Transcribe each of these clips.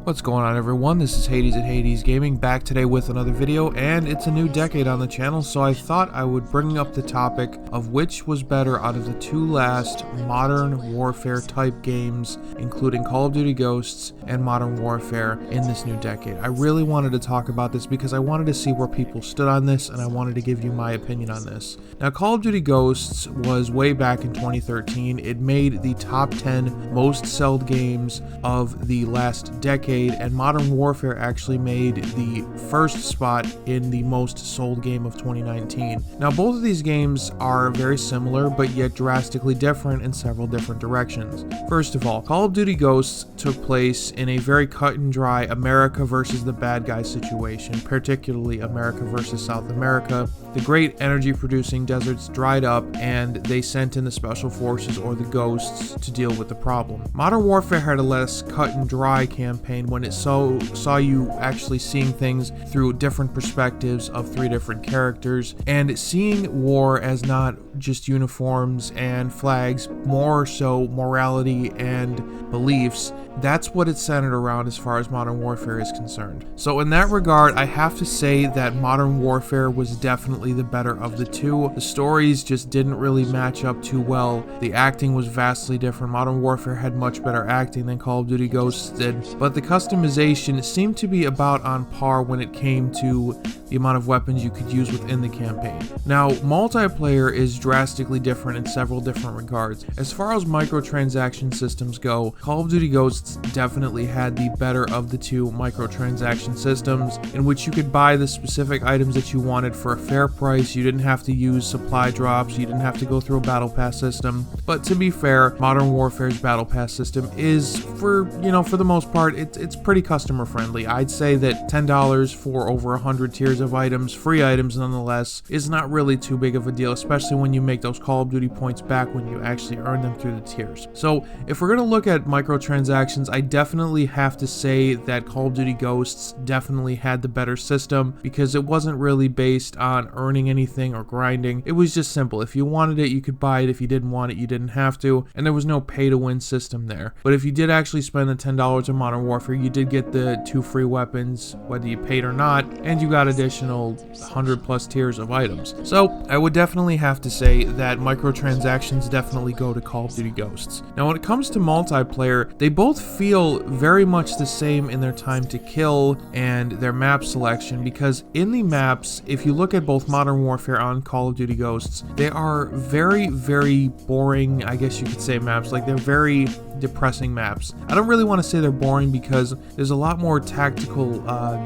What's going on, everyone? This is Hades at Hades Gaming, back today with another video, and it's a new decade on the channel, so I thought I would bring up the topic of which was better out of the two last Modern Warfare type games, including Call of Duty Ghosts and Modern Warfare in this new decade. I really wanted to talk about this because I wanted to see where people stood on this, and I wanted to give you my opinion on this. Now, Call of Duty Ghosts was way back in 2013. It made the top 10 most sold games of the last decade, and Modern Warfare actually made the first spot in the most sold game of 2019. Now, both of these games are very similar, but yet drastically different in several different directions. First of all, Call of Duty Ghosts took place in a very cut and dry America versus the bad guy situation, particularly America versus South America. The great energy producing deserts dried up, and they sent in the special forces or the ghosts to deal with the problem. Modern Warfare had a less cut and dry campaign when it saw you actually seeing things through different perspectives of three different characters, and seeing war as not just uniforms and flags, more so morality and beliefs. That's what it's centered around as far as Modern Warfare is concerned. So in that regard, I have to say that Modern Warfare was definitely the better of the two. The stories just didn't really match up too well. The acting was vastly different. Modern Warfare had much better acting than Call of Duty Ghosts did, but the customization seemed to be about on par when it came to the amount of weapons you could use within the campaign. Now, multiplayer is drastically different in several different regards. As far as microtransaction systems go, Call of Duty Ghosts definitely had the better of the two microtransaction systems, in which you could buy the specific items that you wanted for a fair price. You didn't have to use supply drops, you didn't have to go through a battle pass system. But to be fair, Modern Warfare's battle pass system is, for the most part, it's pretty customer friendly. I'd say that $10 for over 100 tiers of items, free items nonetheless, is not really too big of a deal, especially when you make those Call of Duty points back when you actually earn them through the tiers. So if we're going to look at microtransactions, I definitely have to say that Call of Duty Ghosts definitely had the better system, because it wasn't really based on earning anything or grinding. It was just simple. If you wanted it, you could buy it. If you didn't want it, you didn't have to, and there was no pay to win system there. But if you did actually spend the $10 on Modern Warfare, you did get the 2 free weapons, whether you paid or not, and you got additional 100 plus tiers of items. So I would definitely have to say that microtransactions definitely go to Call of Duty Ghosts. Now, when it comes to multiplayer, they both feel very much the same in their time to kill and their map selection, because in the maps, if you look at both Modern Warfare and Call of Duty Ghosts, they are very, very boring, I guess you could say, maps. Like, they're very depressing maps. I don't really want to say they're boring, because there's a lot more tactical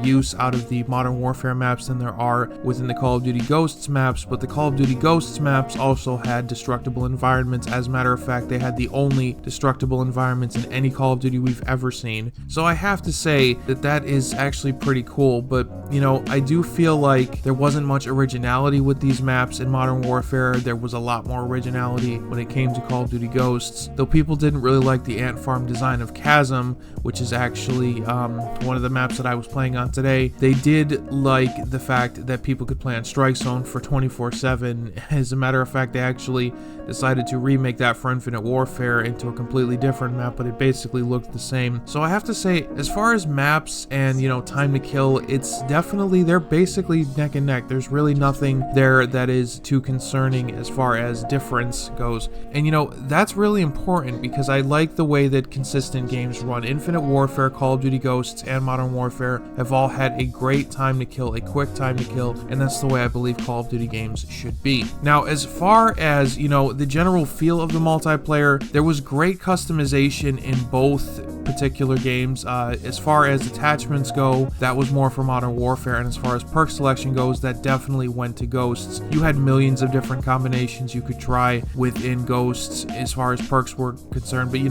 use out of the Modern Warfare maps than there are within the Call of Duty Ghosts maps, but the Call of Duty Ghosts maps also had destructible environments. As a matter of fact, they had the only destructible environments in any Call of Duty we've ever seen. So I have to say that that is actually pretty cool, but I do feel like there wasn't much originality with these maps in Modern Warfare. There was a lot more originality when it came to Call of Duty Ghosts, though people didn't really like the ant farm design of Chasm, which is actually one of the maps that I was playing on today. They did like the fact that people could play on Strike Zone for 24/7. As a matter of fact, they actually decided to remake that for Infinite Warfare into a completely different map, but it basically looked the same. So I have to say, as far as maps and time to kill, they're basically neck and neck. There's really nothing there that is too concerning as far as difference goes. And that's really important, because I like the way that consistent games run. Infinite Warfare, Call of Duty Ghosts, and Modern Warfare have all had a great time to kill, a quick time to kill, and that's the way I believe Call of Duty games should be. Now, as far as the general feel of the multiplayer, there was great customization in both particular games. As far as attachments go, that was more for Modern Warfare, and as far as perk selection goes, that definitely went to Ghosts. You had millions of different combinations you could try within Ghosts as far as perks were concerned, but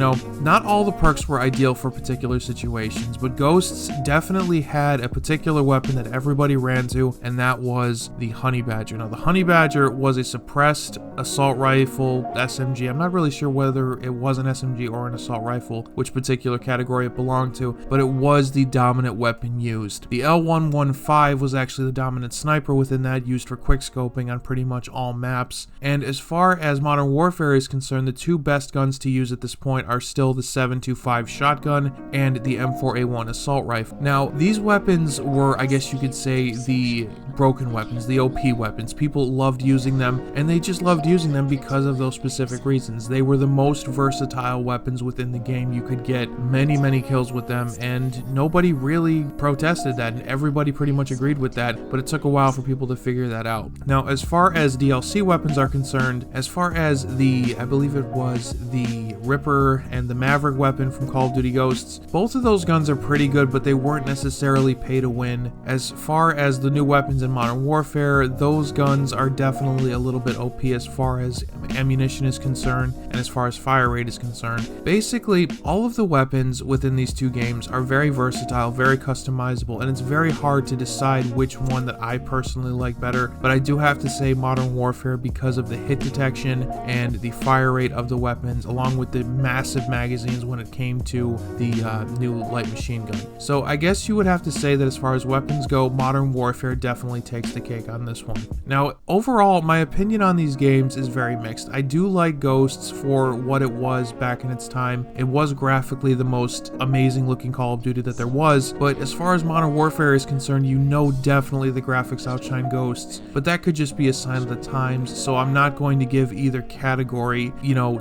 not all the perks were ideal for particular situations, but Ghosts definitely had a particular weapon that everybody ran to, and that was the Honey Badger. Now, the Honey Badger was a suppressed assault rifle SMG. I'm not really sure whether it was an SMG or an assault rifle, which particular category it belonged to, but it was the dominant weapon used. The L115 was actually the dominant sniper within that, used for quickscoping on pretty much all maps. And as far as Modern Warfare is concerned, the two best guns to use at this point are are still the 7.25 shotgun and the M4A1 assault rifle. Now, these weapons were, I guess you could say, the broken weapons, the OP weapons. People loved using them, and they just loved using them because of those specific reasons. They were the most versatile weapons within the game. You could get many kills with them, and nobody really protested that, and everybody pretty much agreed with that, but it took a while for people to figure that out. Now, as far as DLC weapons are concerned, as far as I believe it was the Ripper and the Maverick weapon from Call of Duty Ghosts, both of those guns are pretty good, but they weren't necessarily pay to win. As far as the new weapons in Modern Warfare, those guns are definitely a little bit OP as far as ammunition is concerned and as far as fire rate is concerned. Basically, all of the weapons within these two games are very versatile, very customizable, and it's very hard to decide which one that I personally like better, but I do have to say Modern Warfare because of the hit detection and the fire rate of the weapons, along with the massive magazines when it came to the new light machine gun. So I guess you would have to say that as far as weapons go, Modern Warfare definitely takes the cake on this one. Now, overall, my opinion on these games is very mixed. I do like Ghosts for what it was back in its time. It was graphically the most amazing looking Call of Duty that there was, but as far as Modern Warfare is concerned, you know definitely the graphics outshine Ghosts, but that could just be a sign of the times, so I'm not going to give either category,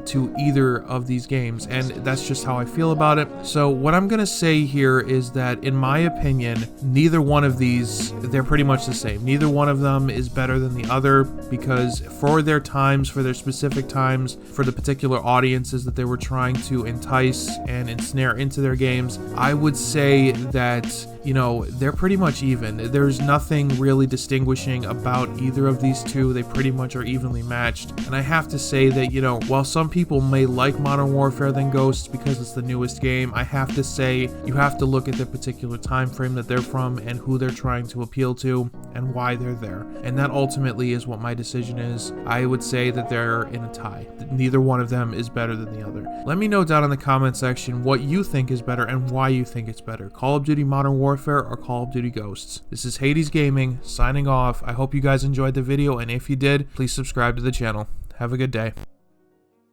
to either of these games, and that's just how I feel about it. So what I'm gonna say here is that, in my opinion, neither one of these, they're pretty much the same. Neither one of them is better than the other, because for their times, for their specific times, for the particular audiences that they were trying to entice and ensnare into their games, I would say that they're pretty much even. There's nothing really distinguishing about either of these two. They pretty much are evenly matched. And I have to say that, while some people may like Modern Warfare than Ghosts because it's the newest game, I have to say you have to look at the particular time frame that they're from and who they're trying to appeal to and why they're there. And that ultimately is what my decision is. I would say that they're in a tie. Neither one of them is better than the other. Let me know down in the comment section what you think is better and why you think it's better. Call of Duty Modern Warfare or Call of Duty Ghosts. This is Hades Gaming signing off. I hope you guys enjoyed the video, and if you did, please subscribe to the channel. Have a good day.